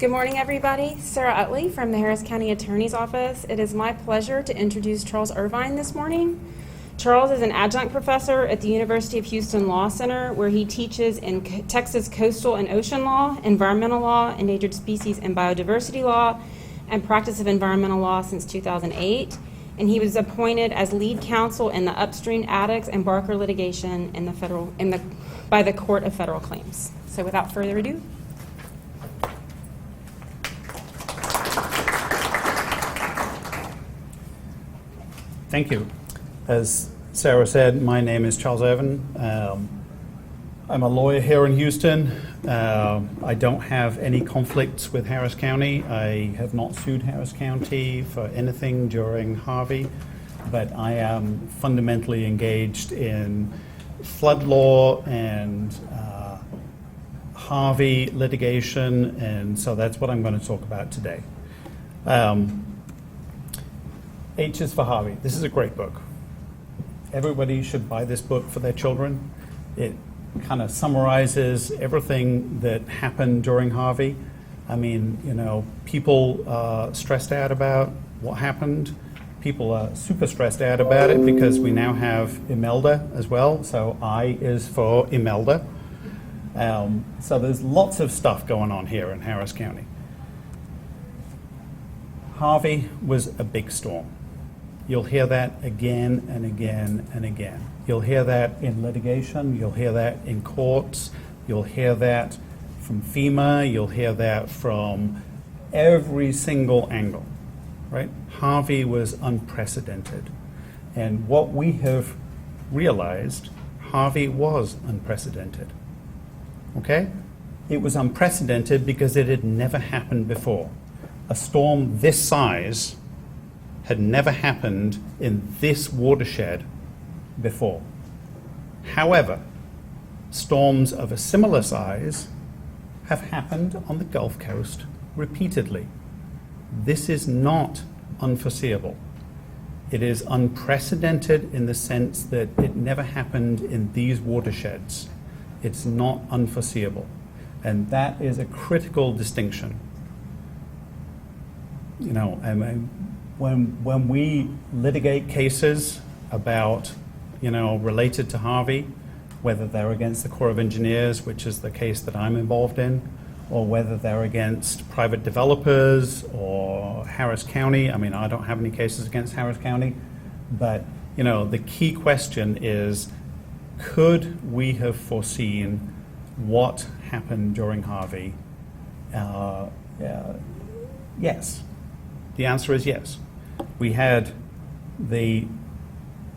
Good morning, everybody. Sarah Utley from the Harris County Attorney's Office. It is my pleasure to introduce Charles Irvine this morning. Charles is an adjunct professor at the University of Houston Law Center, where he teaches in Texas coastal and ocean law, environmental law, endangered species and biodiversity law, and practice of environmental law since 2008. And he was appointed as lead counsel in the upstream Addicts and Barker litigation by the Court of Federal Claims. So without further ado. Thank you. As Sarah said, my name is Charles Irvine. I'm a lawyer here in Houston. I don't have any conflicts with Harris County. I have not sued Harris County for anything during Harvey, but I am fundamentally engaged in flood law and Harvey litigation, and so that's what I'm going to talk about today. H is for Harvey. This is a great book. Everybody should buy this book for their children. It kind of summarizes everything that happened during Harvey. I mean, you know, people are stressed out about what happened. People are super stressed out about it because we now have Imelda as well. So I is for Imelda. So there's lots of stuff going on here in Harris County. Harvey was a big storm. You'll hear that again and again and again. You'll hear that in litigation. You'll hear that in courts. You'll hear that from FEMA. You'll hear that from every single angle, right? Harvey was unprecedented. And what we have realized, Harvey was unprecedented, okay? It was unprecedented because it had never happened before. A storm this size had never happened in this watershed before. However, storms of a similar size have happened on the Gulf Coast repeatedly. This is not unforeseeable. It is unprecedented in the sense that it never happened in these watersheds. It's not unforeseeable. And that is a critical distinction. You know, when we litigate cases about, you know, related to Harvey, whether they're against the Corps of Engineers, which is the case that I'm involved in, or whether they're against private developers or Harris County. I mean, I don't have any cases against Harris County, but, you know, the key question is, could we have foreseen what happened during Harvey? Yes. The answer is yes. We had the,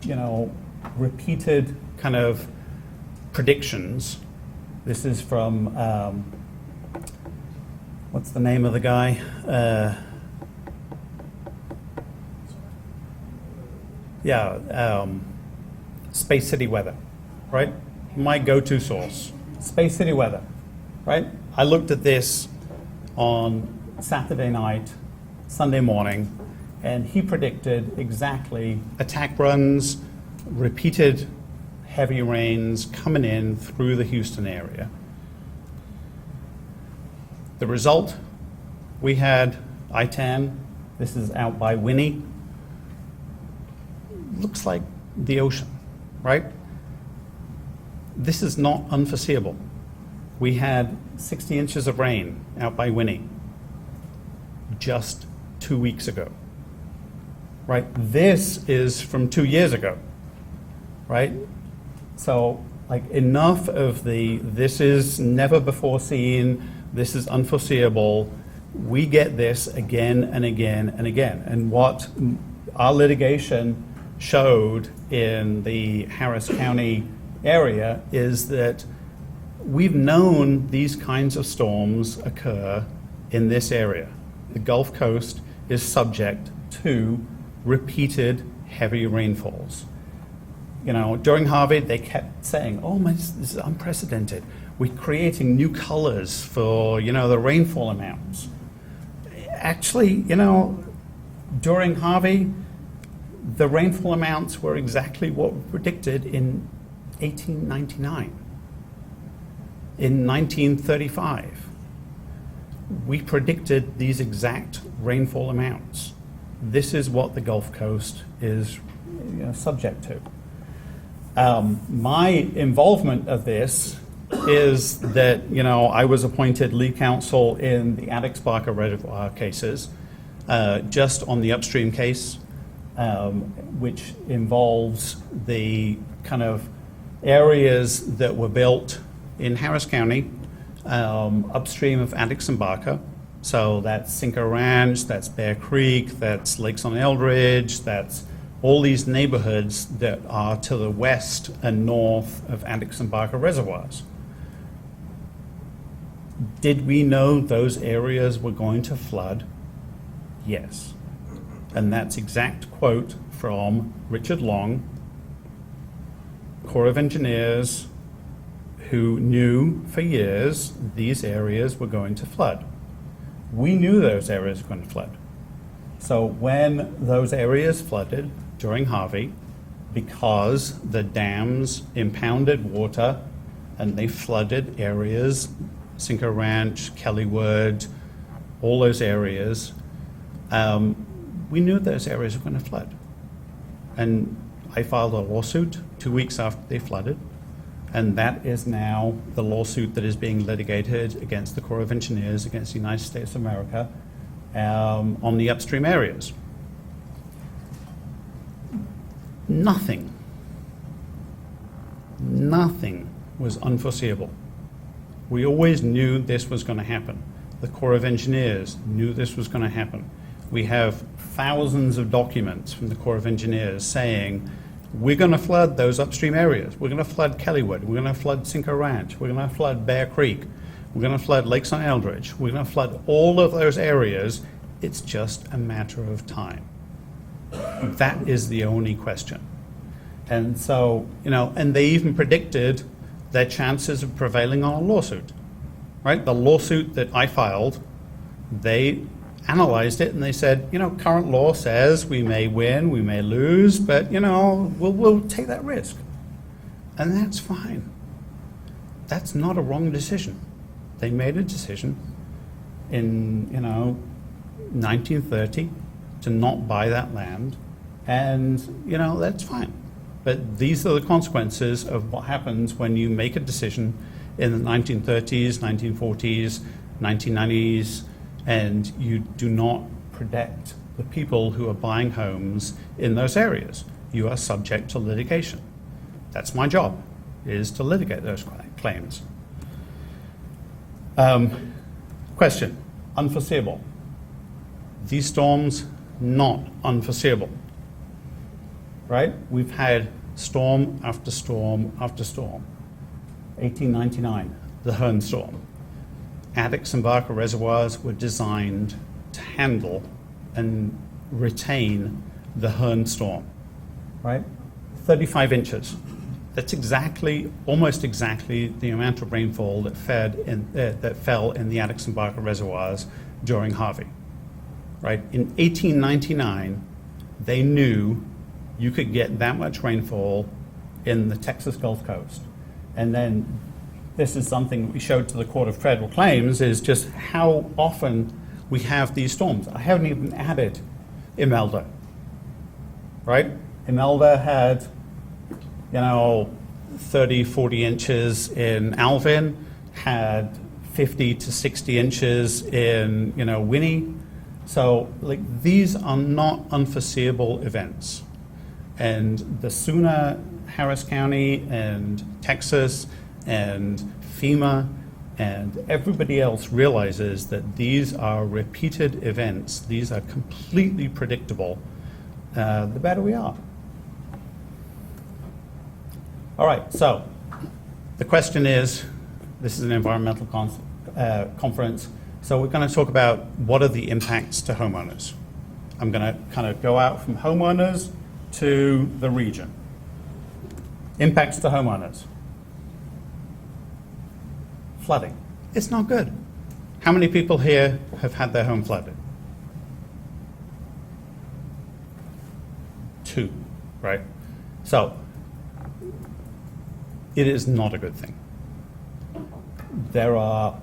you know, repeated kind of predictions. This is from, what's the name of the guy? Space City Weather, right? My go-to source, Space City Weather, right? I looked at this on Saturday night, Sunday morning, and he predicted exactly attack runs, repeated heavy rains coming in through the Houston area. The result, we had I-10. This is out by Winnie. Looks like the ocean, right? This is not unforeseeable. We had 60 inches of rain out by Winnie just 2 weeks ago, right? This is from 2 years ago, right? So, like, enough of the, this is never before seen, this is unforeseeable. We get this again and again and again. And what our litigation showed in the Harris County area is that we've known these kinds of storms occur in this area. The Gulf Coast is subject to repeated heavy rainfalls. You know, during Harvey, they kept saying, oh, this is unprecedented. We're creating new colors for, you know, the rainfall amounts. Actually, you know, during Harvey, the rainfall amounts were exactly what we predicted in 1899, in 1935. we predicted these exact rainfall amounts. This is what the Gulf Coast is subject to. My involvement of this is that, I was appointed lead counsel in the Addicks-Barker Reservoir cases, just on the upstream case, which involves the kind of areas that were built in Harris County, upstream of Addicks and Barker. So that's Cinco Ranch, that's Bear Creek, that's Lakes on Eldridge, that's all these neighborhoods that are to the west and north of Addicks and Barker reservoirs. Did we know those areas were going to flood? Yes. And that's exact quote from Richard Long, Corps of Engineers, who knew for years these areas were going to flood. We knew those areas were going to flood. So when those areas flooded during Harvey, because the dams impounded water and they flooded areas, Cinco Ranch, Kellywood, all those areas, we knew those areas were going to flood. And I filed a lawsuit 2 weeks after they flooded, and that is now the lawsuit that is being litigated against the Corps of Engineers, against the United States of America, on the upstream areas. Nothing was unforeseeable. We always knew this was going to happen. The Corps of Engineers knew this was going to happen. We have thousands of documents from the Corps of Engineers saying, we're going to flood those upstream areas. We're going to flood Kellywood. We're going to flood Cinco Ranch. We're going to flood Bear Creek. We're going to flood Lakes on Eldridge. We're going to flood all of those areas. It's just a matter of time. That is the only question. And so, and they even predicted their chances of prevailing on a lawsuit, right? The lawsuit that I filed, they analyzed it and they said, current law says we may win, we may lose, but, we'll take that risk. And that's fine. That's not a wrong decision. They made a decision in, 1930 to not buy that land, and, that's fine. But these are the consequences of what happens when you make a decision in the 1930s, 1940s, 1990s, and you do not protect the people who are buying homes in those areas. You are subject to litigation. That's my job, is to litigate those claims. Question, unforeseeable. These storms, not unforeseeable. Right? We've had storm after storm after storm. 1899, the Hearn storm. Addicks and Barker reservoirs were designed to handle and retain the Hearn storm, right? 35 inches. That's almost exactly the amount of rainfall that fell in the Addicks and Barker reservoirs during Harvey, right? In 1899, they knew you could get that much rainfall in the Texas Gulf Coast. And then this is something we showed to the Court of Federal Claims, is just how often we have these storms. I haven't even added Imelda, right? Imelda had, 30, 40 inches in Alvin, had 50 to 60 inches in, Winnie. So, these are not unforeseeable events. And the sooner Harris County and Texas and FEMA and everybody else realizes that these are repeated events, these are completely predictable, the better we are. All right, so the question is, this is an environmental conference, so we're going to talk about what are the impacts to homeowners. I'm going to kind of go out from homeowners to the region. Impacts to homeowners. Flooding. It's not good. How many people here have had their home flooded? 2, right? So, it is not a good thing. There are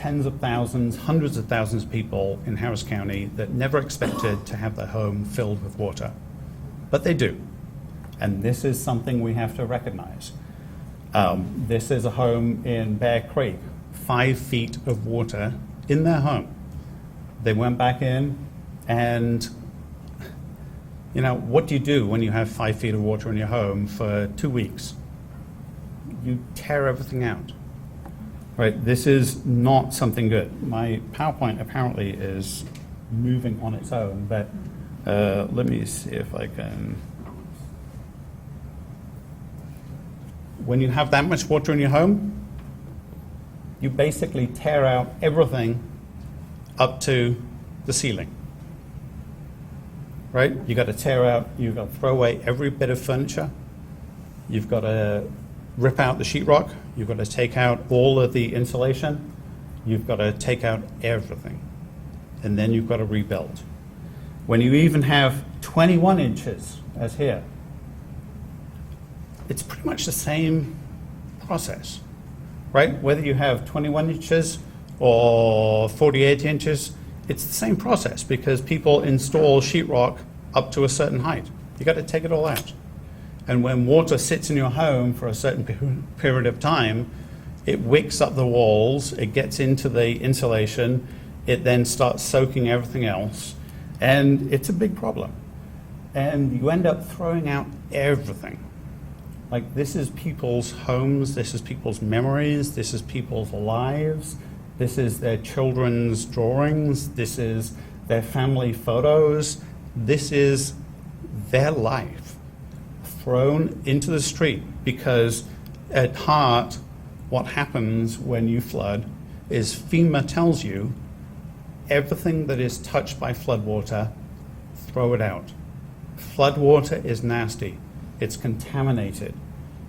tens of thousands, hundreds of thousands of people in Harris County that never expected to have their home filled with water. But they do. And this is something we have to recognize. This is a home in Bear Creek, 5 feet of water in their home. They went back in, and what do you do when you have 5 feet of water in your home for 2 weeks? You tear everything out. Right, this is not something good. My PowerPoint apparently is moving on its own, but let me see if I can. When you have that much water in your home, you basically tear out everything up to the ceiling. Right? You got to tear out, you've got to throw away every bit of furniture. You've got to rip out the sheetrock. You've got to take out all of the insulation. You've got to take out everything. And then you've got to rebuild. When you even have 21 inches, as here, it's pretty much the same process, right? Whether you have 21 inches or 48 inches, it's the same process because people install sheetrock up to a certain height. You got to take it all out. And when water sits in your home for a certain period of time, it wicks up the walls, it gets into the insulation, it then starts soaking everything else, and it's a big problem. And you end up throwing out everything. Like, this is people's homes, this is people's memories, this is people's lives, this is their children's drawings, this is their family photos, this is their life thrown into the street, because at heart, what happens when you flood is FEMA tells you everything that is touched by floodwater, throw it out. Floodwater is nasty. It's contaminated.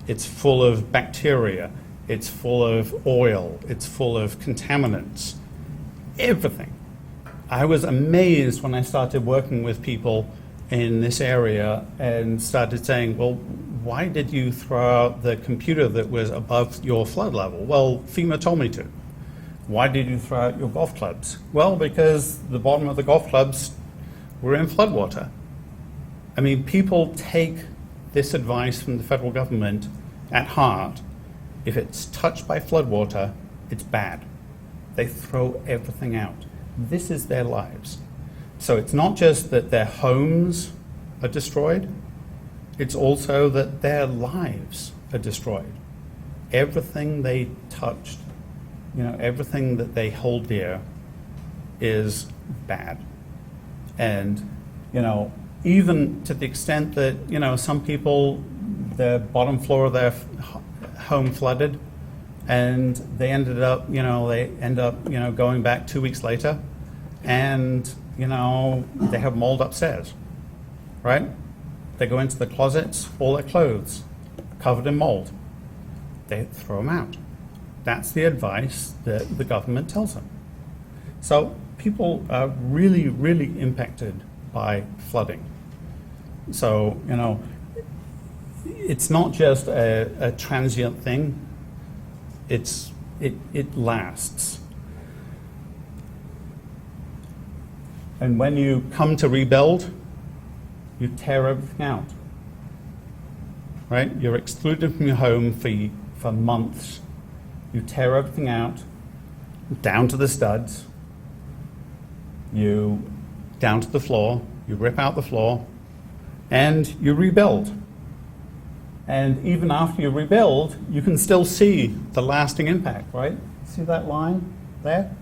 It's full of bacteria. It's full of oil. It's full of contaminants. Everything. I was amazed when I started working with people in this area and started saying, well, why did you throw out the computer that was above your flood level? Well, FEMA told me to. Why did you throw out your golf clubs? Well, because the bottom of the golf clubs were in floodwater. I mean, people take this advice from the federal government at heart. If it's touched by floodwater, it's bad. They throw everything out. This is their lives. So it's not just that their homes are destroyed, it's also that their lives are destroyed. Everything they touched, everything that they hold dear is bad. And, even to the extent that, some people, the bottom floor of their home flooded, and they end up going back 2 weeks later, and they have mold upstairs, right? They go into the closets, all their clothes covered in mold. They throw them out. That's the advice that the government tells them. So people are really, really impacted by flooding. So, it's not just a transient thing. It lasts. And when you come to rebuild, you tear everything out, right? You're excluded from your home for months. You tear everything out, down to the studs, down to the floor, you rip out the floor, and you rebuild. And even after you rebuild, you can still see the lasting impact, right? See that line there?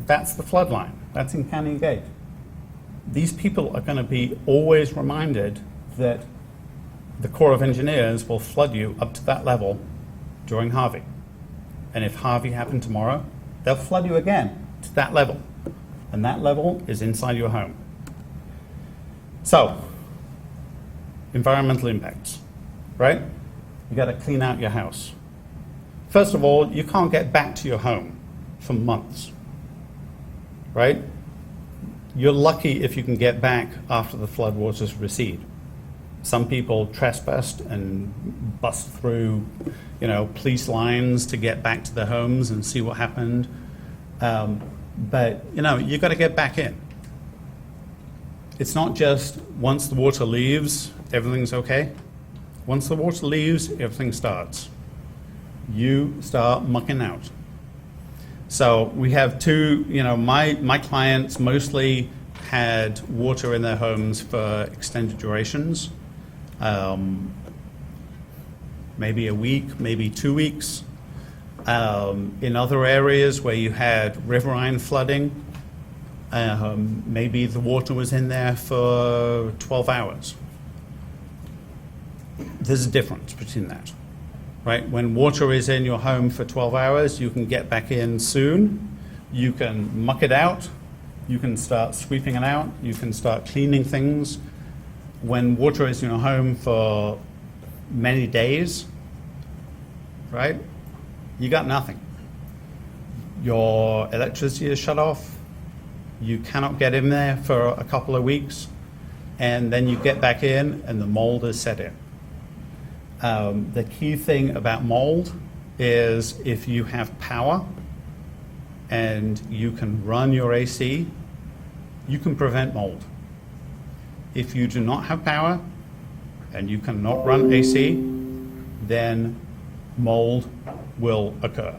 That's the flood line. That's in Canyon Gate. These people are going to be always reminded that the Corps of Engineers will flood you up to that level during Harvey. And if Harvey happened tomorrow, they'll flood you again to that level. And that level is inside your home. So, environmental impacts, right? You got to clean out your house. First of all, you can't get back to your home for months, right? You're lucky if you can get back after the floodwaters recede. Some people trespassed and bust through, police lines to get back to their homes and see what happened. But, you've got to get back in. It's not just once the water leaves, everything's okay. Once the water leaves, everything starts. You start mucking out. So we have two, my clients mostly had water in their homes for extended durations, maybe a week, maybe 2 weeks. In other areas where you had riverine flooding, maybe the water was in there for 12 hours. There's a difference between that, right? When water is in your home for 12 hours, you can get back in soon. You can muck it out. You can start sweeping it out. You can start cleaning things. When water is in your home for many days, right? You got nothing. Your electricity is shut off. You cannot get in there for a couple of weeks. And then you get back in and the mold is set in. The key thing about mold is if you have power and you can run your AC, you can prevent mold. If you do not have power and you cannot run AC, then mold will occur.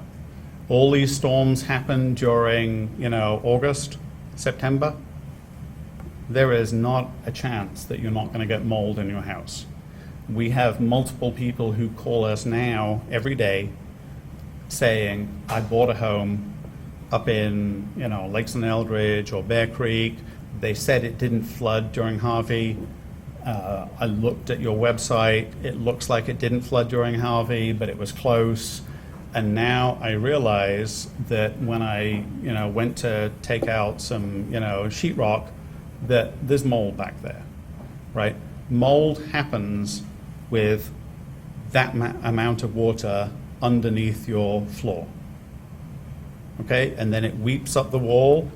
All these storms happen during, August, September. There is not a chance that you're not going to get mold in your house. We have multiple people who call us now every day saying, I bought a home up in, Lakes and Eldridge or Bear Creek. They said it didn't flood during Harvey. I looked at your website. It looks like it didn't flood during Harvey, but it was close. And now I realize that when I, went to take out some, sheetrock, that there's mold back there, right? Mold happens with that amount of water underneath your floor, okay? And then it weeps up the wall.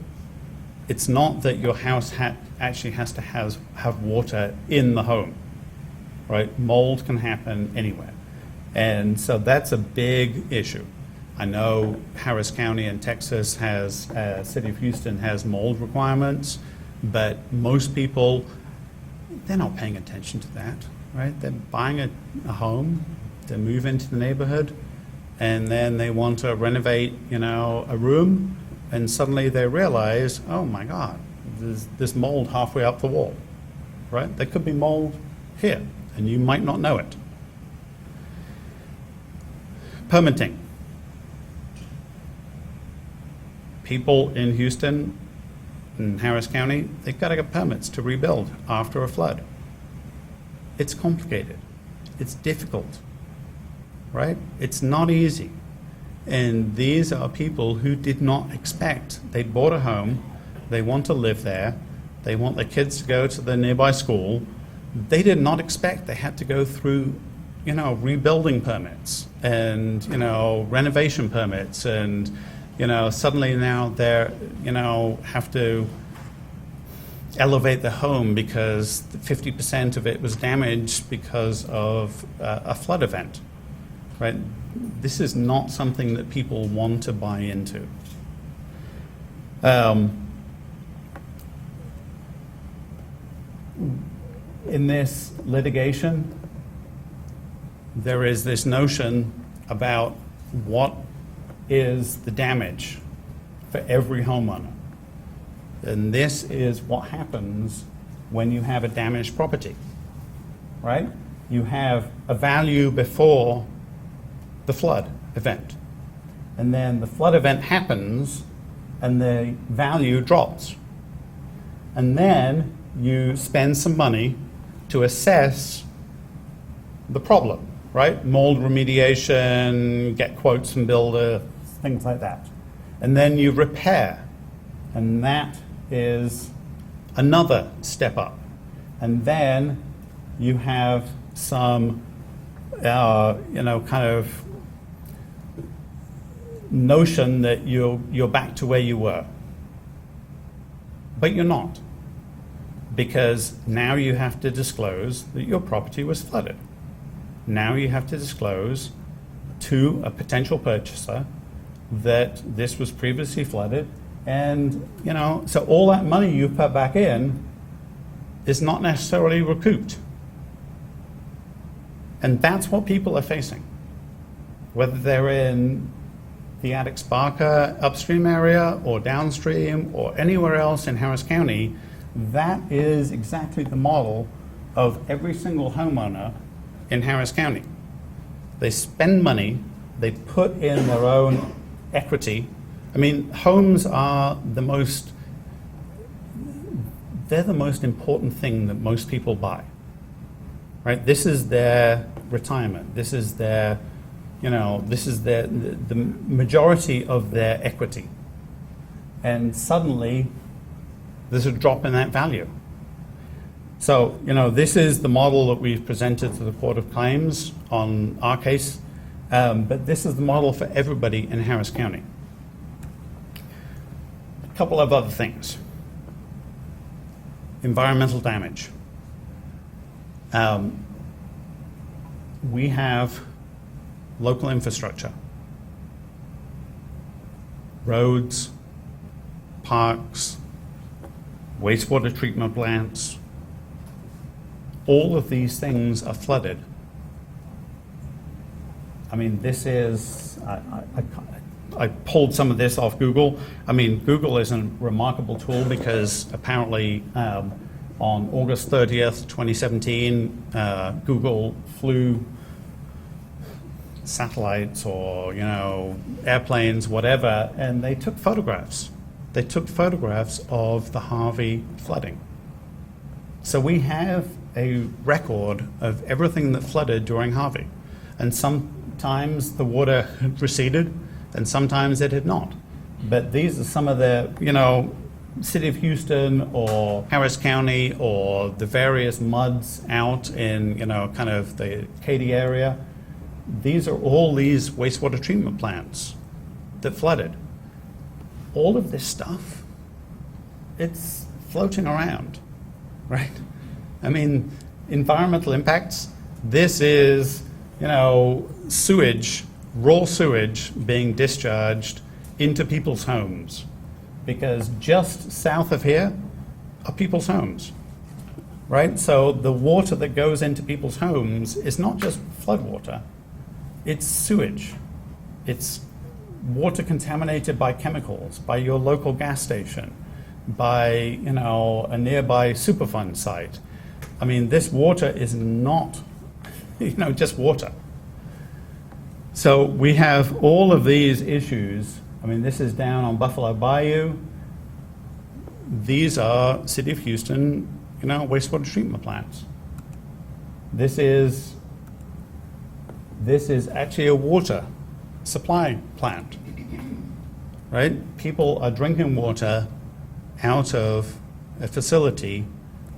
It's not that your house actually has to have water in the home, right? Mold can happen anywhere. And so that's a big issue. I know Harris County in Texas has, City of Houston has mold requirements, but most people, they're not paying attention to that, right? They're buying a home, they move into the neighborhood, and then they want to renovate, a room, and suddenly they realize, oh my God, there's mold halfway up the wall, right? There could be mold here, and you might not know it. Permitting. People in Houston and Harris County, they've got to get permits to rebuild after a flood. It's complicated. It's difficult, right? It's not easy. And these are people who did not expect. They bought a home, they want to live there, they want their kids to go to the nearby school. They did not expect they had to go through rebuilding permits and, renovation permits and, suddenly now they're, have to elevate the home because 50% of it was damaged because of a flood event, right? This is not something that people want to buy into. In this litigation, there is this notion about what is the damage for every homeowner. And this is what happens when you have a damaged property, right? You have a value before the flood event. And then the flood event happens and the value drops. And then you spend some money to assess the problem, right? Mold remediation, get quotes from builders, things like that. And then you repair, and that is another step up. And then you have some, kind of notion that you're back to where you were. But you're not, because now you have to disclose that your property was flooded. Now you have to disclose to a potential purchaser that this was previously flooded, and, so all that money you put back in is not necessarily recouped. And that's what people are facing. Whether they're in the Attucks-Barker upstream area or downstream or anywhere else in Harris County, that is exactly the model of every single homeowner in Harris County. They spend money, they put in their own equity. I mean, homes are they're the most important thing that most people buy, right? This is their retirement. This is their, the majority of their equity. And suddenly, there's a drop in that value. So, this is the model that we've presented to the Court of Claims on our case, but this is the model for everybody in Harris County. A couple of other things. Environmental damage. We have local infrastructure, roads, parks, wastewater treatment plants. All of these things are flooded. I mean, this is, I pulled some of this off Google. I mean, Google is a remarkable tool because apparently on August 30th, 2017, Google flew satellites or, airplanes, whatever, and they took photographs. They took photographs of the Harvey flooding. So we have a record of everything that flooded during Harvey. And sometimes the water had receded, and sometimes it had not. But these are some of the, City of Houston or Harris County or the various muds out in, kind of the Katy area. These are all these wastewater treatment plants that flooded. All of this stuff, it's floating around, right? I mean, environmental impacts, this is, sewage, raw sewage being discharged into people's homes. Because just south of here are people's homes, right? So the water that goes into people's homes is not just flood water, it's sewage. It's water contaminated by chemicals, by your local gas station, by, a nearby Superfund site. I mean, this water is not, just water. So we have all of these issues. I mean, this is down on Buffalo Bayou. These are City of Houston, wastewater treatment plants. This is actually a water supply plant, right? People are drinking water out of a facility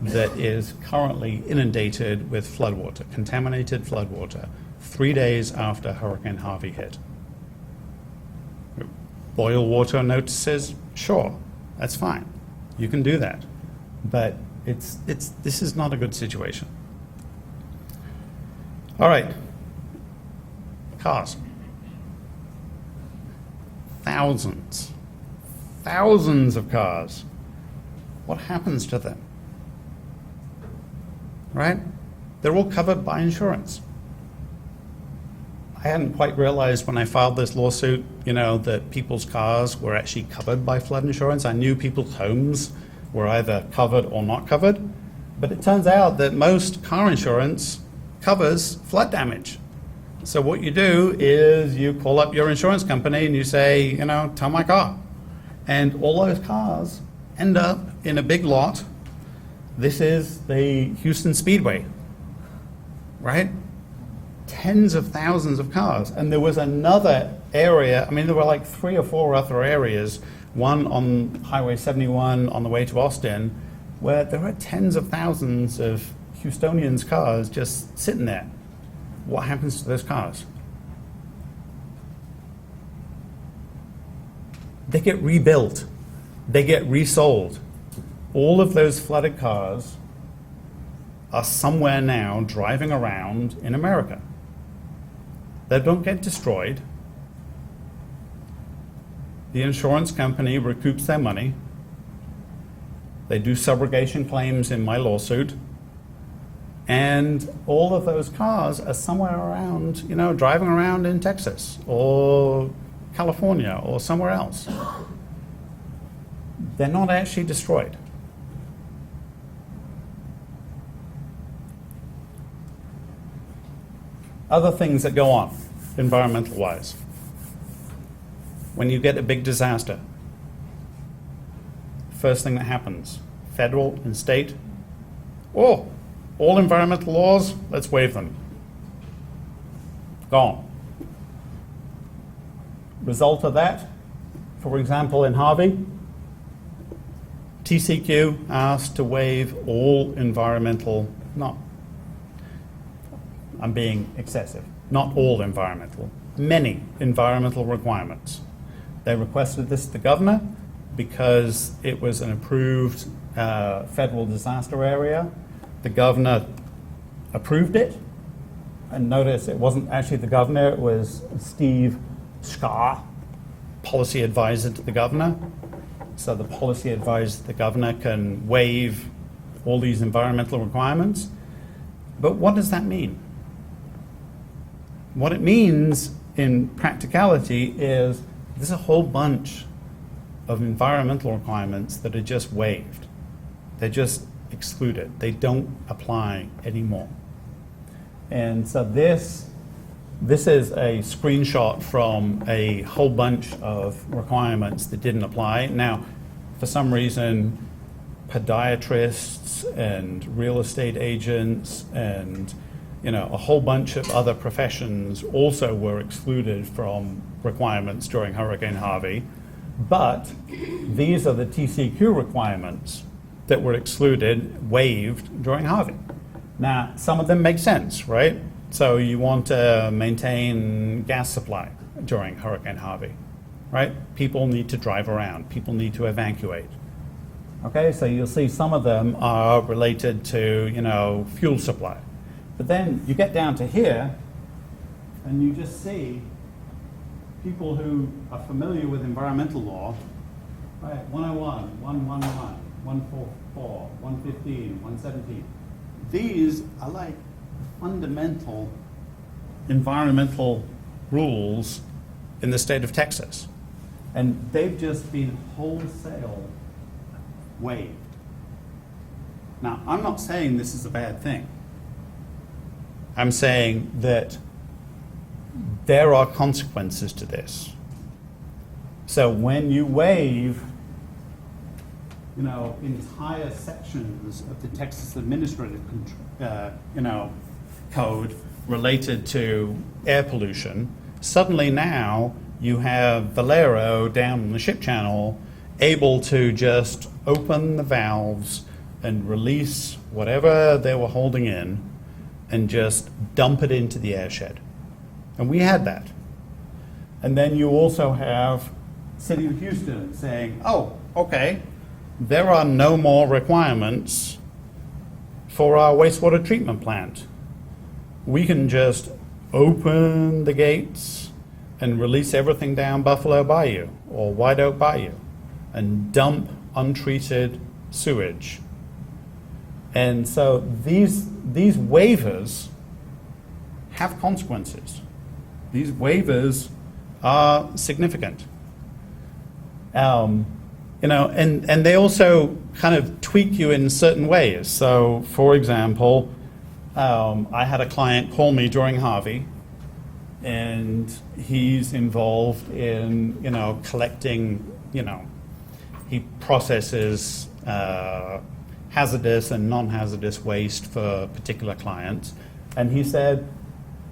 that is currently inundated with floodwater, contaminated floodwater, 3 days after Hurricane Harvey hit. Boil water notices, sure, that's fine. You can do that. But this is not a good situation. All right. Cars. Thousands of cars. What happens to them? Right? They're all covered by insurance. I hadn't quite realized when I filed this lawsuit, that people's cars were actually covered by flood insurance. I knew people's homes were either covered or not covered, but it turns out that most car insurance covers flood damage. So what you do is you call up your insurance company and you say, tow my car. And all those cars end up in a big lot. This is the Houston Speedway, right? Tens of thousands of cars. And there was another area, there were like 3 or 4 other areas, one on Highway 71 on the way to Austin, where there are tens of thousands of Houstonians' cars just sitting there. What happens to those cars? They get rebuilt. They get resold. All of those flooded cars are somewhere now driving around in America. They don't get destroyed. The insurance company recoups their money. They do subrogation claims in my lawsuit. And all of those cars are somewhere around, driving around in Texas or California or somewhere else. They're not actually destroyed. Other things that go on, environmental-wise. When you get a big disaster, first thing that happens, federal and state, all environmental laws, let's waive them. Gone. Result of that, for example, in Harvey, TCQ asked to waive all environmental, I'm being excessive, not all environmental, many environmental requirements. They requested this to the governor because it was an approved federal disaster area. The governor approved it. And notice it wasn't actually the governor, it was Steve Scar, policy advisor to the governor. So the policy advisor to the governor can waive all these environmental requirements. But what does that mean? What it means in practicality is there's a whole bunch of environmental requirements that are just waived. They're just excluded. They don't apply anymore. And so this is a screenshot from a whole bunch of requirements that didn't apply. Now, for some reason, podiatrists and real estate agents and a whole bunch of other professions also were excluded from requirements during Hurricane Harvey. But these are the TCQ requirements that were excluded, waived during Harvey. Now, some of them make sense, right? So you want to maintain gas supply during Hurricane Harvey, right? People need to drive around. People need to evacuate. Okay, so you'll see some of them are related to, fuel supply. But then you get down to here, and you just see people who are familiar with environmental law, right? 101, 111, 144, 115, 117. These are like fundamental environmental rules in the state of Texas. And they've just been wholesale waived. Now, I'm not saying this is a bad thing. I'm saying that there are consequences to this. So when you waive, entire sections of the Texas Administrative Code related to air pollution, suddenly now you have Valero down in the ship channel able to just open the valves and release whatever they were holding in and just dump it into the airshed. And we had that. And then you also have City of Houston saying, oh, okay, there are no more requirements for our wastewater treatment plant. We can just open the gates and release everything down Buffalo Bayou or White Oak Bayou and dump untreated sewage. And so these waivers have consequences. These waivers are significant. And they also kind of tweak you in certain ways. So, for example, I had a client call me during Harvey, and he's involved in, collecting, he processes hazardous and non-hazardous waste for particular clients. And he said,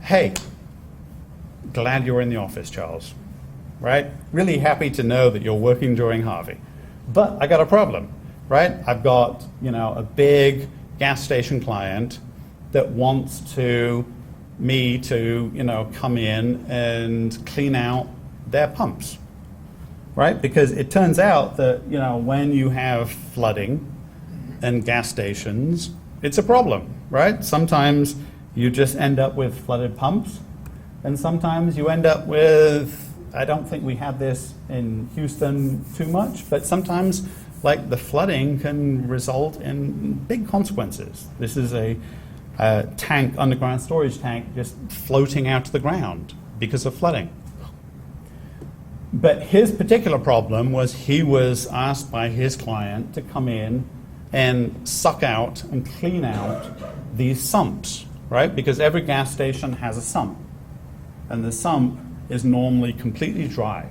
hey, glad you're in the office, Charles, right? Really happy to know that you're working during Harvey. But I got a problem, right? I've got, a big gas station client that wants me to, come in and clean out their pumps, right? Because it turns out that, when you have flooding and gas stations, it's a problem, right? Sometimes you just end up with flooded pumps, and sometimes you end up with I don't think we have this in Houston too much, but sometimes, like, the flooding can result in big consequences. This is a tank, underground storage tank, just floating out to the ground because of flooding. But his particular problem was he was asked by his client to come in and suck out and clean out these sumps, right? Because every gas station has a sump. And the sump is normally completely dry.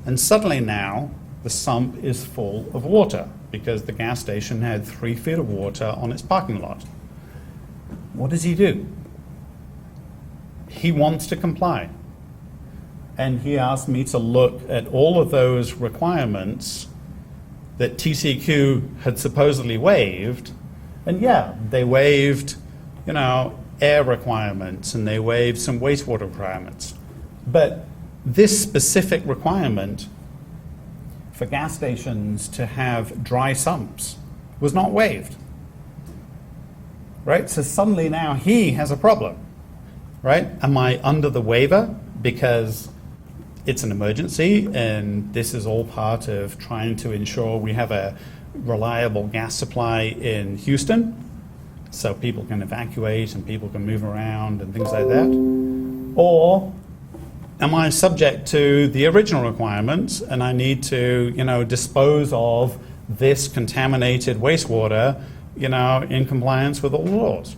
And suddenly now, the sump is full of water because the gas station had 3 feet of water on its parking lot. What does he do? He wants to comply. And he asked me to look at all of those requirements that TCEQ had supposedly waived. And yeah, they waived, air requirements, and they waived some wastewater requirements. But this specific requirement for gas stations to have dry sumps was not waived. Right? So suddenly now he has a problem. Right? Am I under the waiver because it's an emergency and this is all part of trying to ensure we have a reliable gas supply in Houston so people can evacuate and people can move around and things like that? Or am I subject to the original requirements and I need to, dispose of this contaminated wastewater, in compliance with all the laws?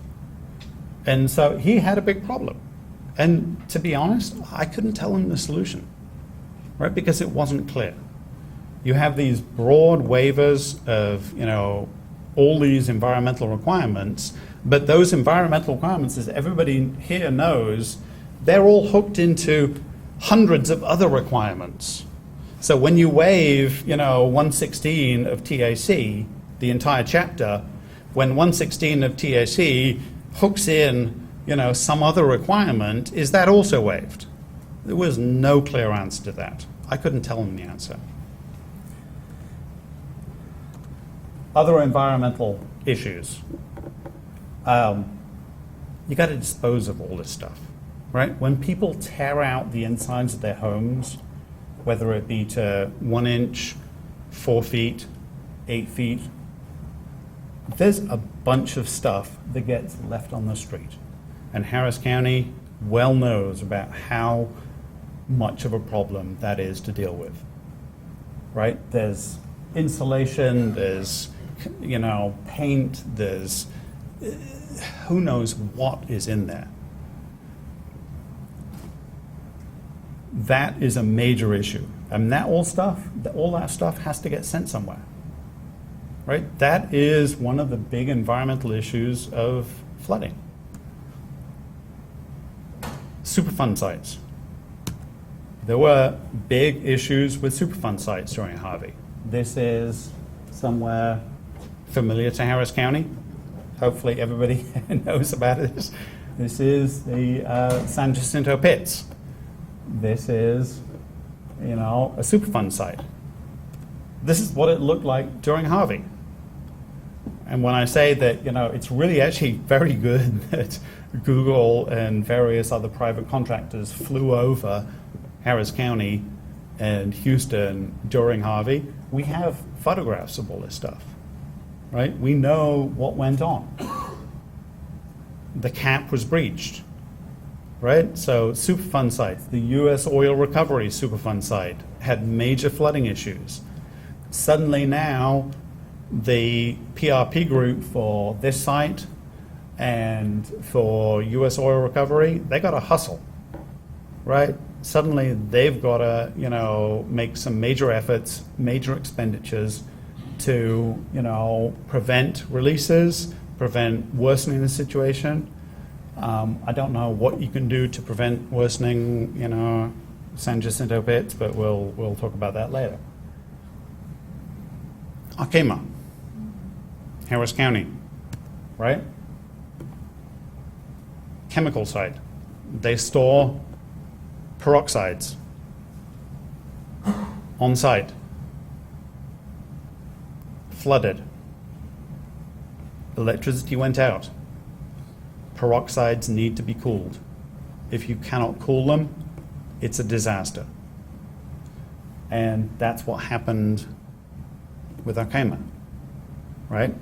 And so he had a big problem. And to be honest, I couldn't tell him the solution, right? Because it wasn't clear. You have these broad waivers of, all these environmental requirements, but those environmental requirements, as everybody here knows, they're all hooked into hundreds of other requirements. So when you waive, 116 of TAC, the entire chapter, when 116 of TAC hooks in, some other requirement, is that also waived? There was no clear answer to that. I couldn't tell him the answer. Other environmental issues. You got to dispose of all this stuff, right? When people tear out the insides of their homes, whether it be to 1 inch, 4 feet, 8 feet, there's a bunch of stuff that gets left on the street. And Harris County well knows about how much of a problem that is to deal with, right? There's insulation, there's, paint, there's who knows what is in there. That is a major issue. And all that stuff has to get sent somewhere. Right? That is one of the big environmental issues of flooding. Superfund sites. There were big issues with Superfund sites during Harvey. This is somewhere familiar to Harris County. Hopefully everybody knows about it. This is the San Jacinto pits. This is, a Superfund site. This is what it looked like during Harvey. And when I say that, it's really actually very good that Google and various other private contractors flew over Harris County and Houston during Harvey, we have photographs of all this stuff, right? We know what went on. The cap was breached, right? So Superfund sites, the U.S. oil recovery Superfund site had major flooding issues. Suddenly now, the PRP group for this site and for U.S. oil recovery, they got to hustle, right? Suddenly they've got to, make some major efforts, major expenditures to, prevent releases, prevent worsening the situation. I don't know what you can do to prevent worsening, San Jacinto pits, but we'll talk about that later. Arkema, Harris County, right? Chemical site. They store peroxides on site. Flooded. Electricity went out. Peroxides need to be cooled. If you cannot cool them, it's a disaster. And that's what happened with Arkema, right?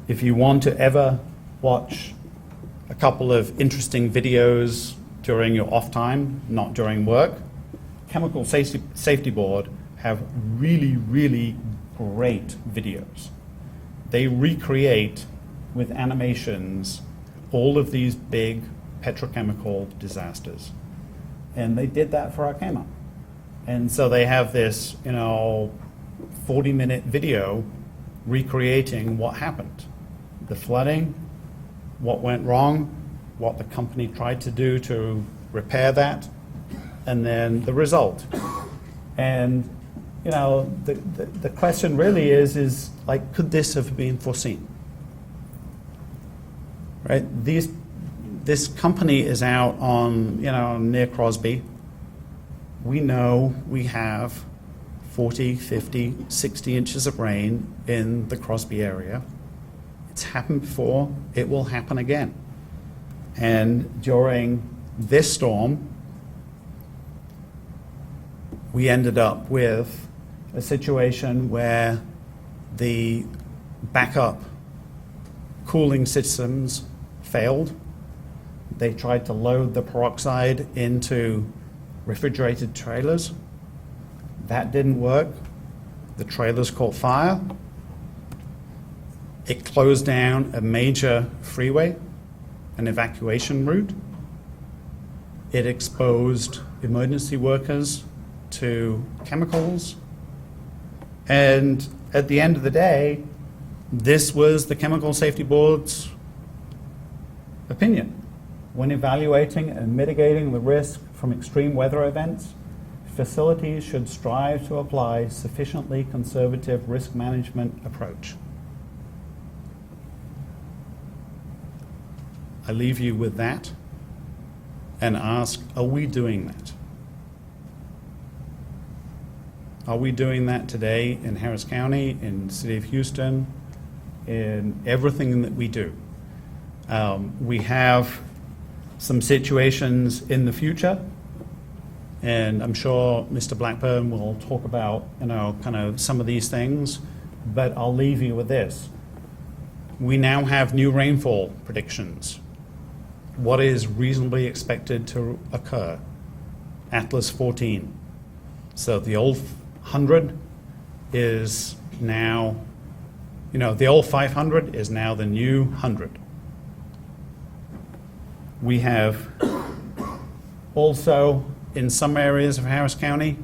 If you want to ever watch a couple of interesting videos during your off time, not during work, Chemical Safety Board have really, really great videos. They recreate with animations all of these big petrochemical disasters. And they did that for Arkema. And so they have this, 40-minute video recreating what happened. The flooding, what went wrong, what the company tried to do to repair that, and then the result. And, the question really is like, could this have been foreseen? Right? This company is out on, near Crosby. We know we have 40, 50, 60 inches of rain in the Crosby area. It's happened before, it will happen again. And during this storm, we ended up with a situation where the backup cooling systems failed. They tried to load the peroxide into refrigerated trailers. That didn't work. The trailers caught fire. It closed down a major freeway, an evacuation route. It exposed emergency workers to chemicals. And at the end of the day, this was the Chemical Safety Board's opinion. When evaluating and mitigating the risk from extreme weather events, facilities should strive to apply sufficiently conservative risk management approach. I leave you with that and ask, are we doing that? Are we doing that today in Harris County, in the city of Houston, in everything that we do? We have some situations in the future, and I'm sure Mr. Blackburn will talk about, kind of some of these things, but I'll leave you with this. We now have new rainfall predictions. What is reasonably expected to occur? Atlas 14. So the old 100 is now, the old 500 is now the new 100. We have also, in some areas of Harris County,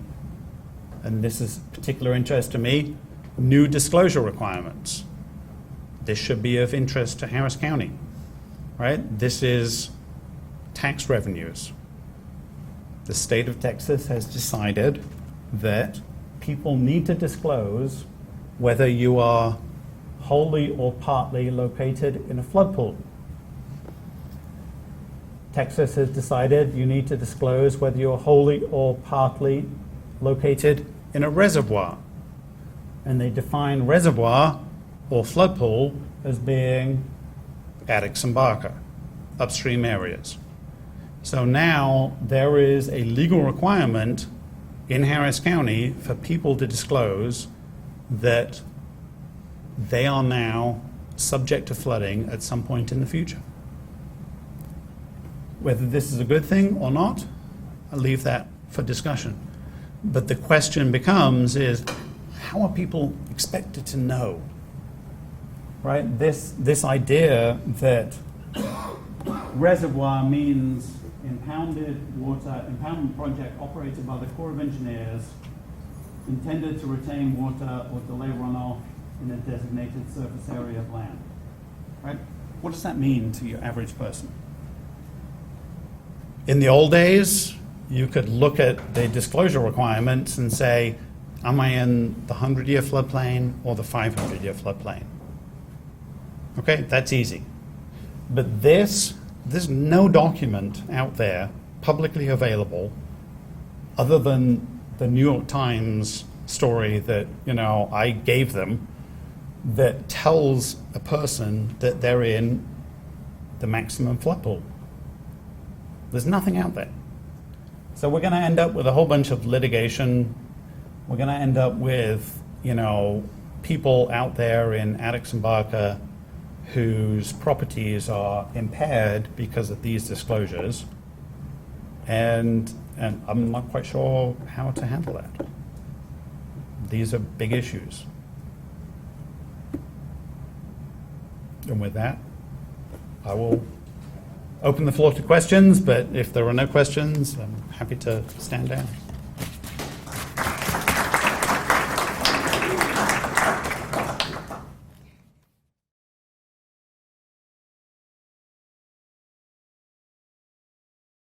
and this is of particular interest to me, new disclosure requirements. This should be of interest to Harris County, right? This is tax revenues. The state of Texas has decided that people need to disclose whether you are wholly or partly located in a flood pool. Texas has decided you need to disclose whether you're wholly or partly located in a reservoir. And they define reservoir or flood pool as being Addicks and Barker, upstream areas. So now there is a legal requirement in Harris County for people to disclose that they are now subject to flooding at some point in the future. Whether this is a good thing or not, I'll leave that for discussion. But the question becomes is, how are people expected to know? Right? This idea that reservoir means impounded water, impoundment project operated by the Corps of Engineers, intended to retain water or delay runoff in a designated surface area of land. Right? What does that mean to your average person? In the old days, you could look at the disclosure requirements and say, am I in the 100-year floodplain or the 500-year floodplain? Okay, that's easy. But there's no document out there publicly available other than the New York Times story that, I gave them that tells a person that they're in the maximum flood pool. There's nothing out there. So we're going to end up with a whole bunch of litigation we're going to end up with, people out there in Addicks and Barker whose properties are impaired because of these disclosures, and I'm not quite sure how to handle that. These are big issues. And with that, I will open the floor to questions, but if there are no questions, I'm happy to stand down.